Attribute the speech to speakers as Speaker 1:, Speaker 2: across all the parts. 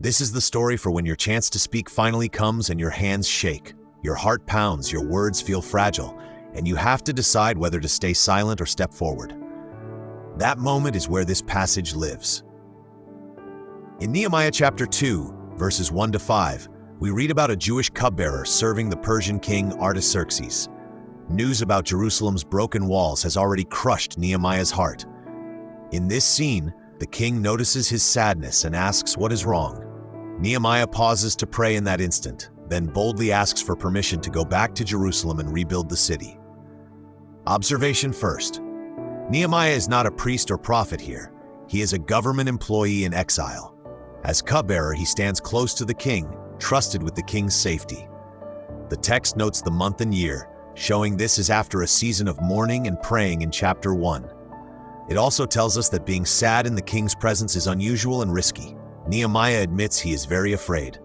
Speaker 1: This is the story for when your chance to speak finally comes and your hands shake, your heart pounds, your words feel fragile, and you have to decide whether to stay silent or step forward. That moment is where this passage lives. In Nehemiah chapter 2, verses 1 to 5, we read about a Jewish cupbearer serving the Persian king Artaxerxes. News about Jerusalem's broken walls has already crushed Nehemiah's heart. In this scene, the king notices his sadness and asks what is wrong. Nehemiah pauses to pray in that instant, then boldly asks for permission to go back to Jerusalem and rebuild the city. Observation first. Nehemiah is not a priest or prophet here. He is a government employee in exile. As cupbearer, he stands close to the king, trusted with the king's safety. The text notes the month and year, showing this is after a season of mourning and praying in chapter 1. It also tells us that being sad in the king's presence is unusual and risky. Nehemiah admits he is very afraid.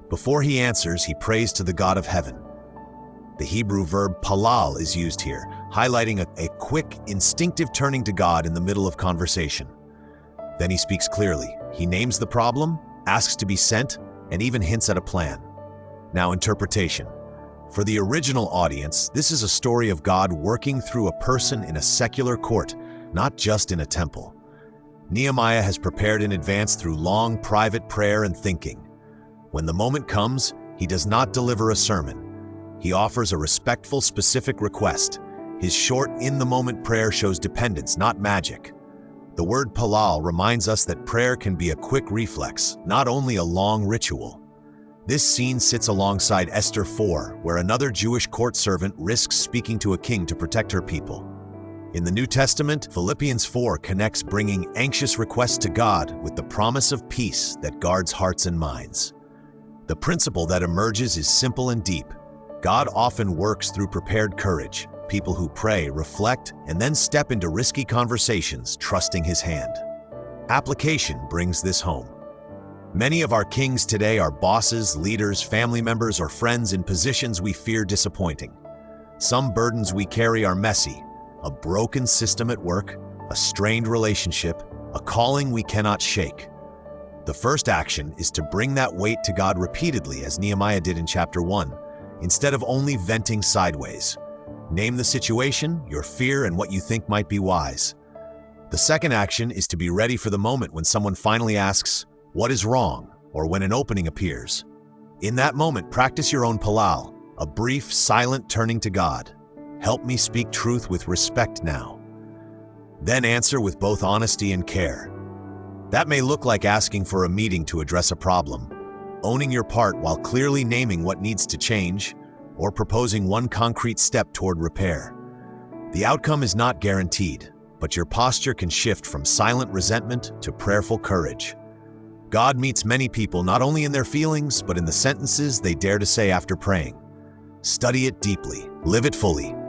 Speaker 1: Before he answers, he prays to the God of heaven. The Hebrew verb palal is used here, highlighting a quick, instinctive turning to God in the middle of conversation. Then he speaks clearly. He names the problem, asks to be sent, and even hints at a plan. Now, interpretation. For the original audience, this is a story of God working through a person in a secular court, not just in a temple. Nehemiah has prepared in advance through long private prayer and thinking. When the moment comes, he does not deliver a sermon. He offers a respectful, specific request. His short, in-the-moment prayer shows dependence, not magic. The word palal reminds us that prayer can be a quick reflex, not only a long ritual. This scene sits alongside Esther 4, where another Jewish court servant risks speaking to a king to protect her people. In the New Testament, Philippians 4 connects bringing anxious requests to God with the promise of peace that guards hearts and minds. The principle that emerges is simple and deep. God often works through prepared courage, people who pray, reflect, and then step into risky conversations, trusting His hand. Application brings this home. Many of our kings today are bosses, leaders, family members, or friends in positions we fear disappointing. Some burdens we carry are messy: a broken system at work, a strained relationship, a calling we cannot shake. The first action is to bring that weight to God repeatedly, as Nehemiah did in chapter 1, instead of only venting sideways. Name the situation, your fear, and what you think might be wise. The second action is to be ready for the moment when someone finally asks, "What is wrong?" or when an opening appears. In that moment, practice your own palal, a brief, silent turning to God. Help me speak truth with respect now. Then answer with both honesty and care. That may look like asking for a meeting to address a problem, owning your part while clearly naming what needs to change, or proposing one concrete step toward repair. The outcome is not guaranteed, but your posture can shift from silent resentment to prayerful courage. God meets many people not only in their feelings, but in the sentences they dare to say after praying. Study it deeply, live it fully,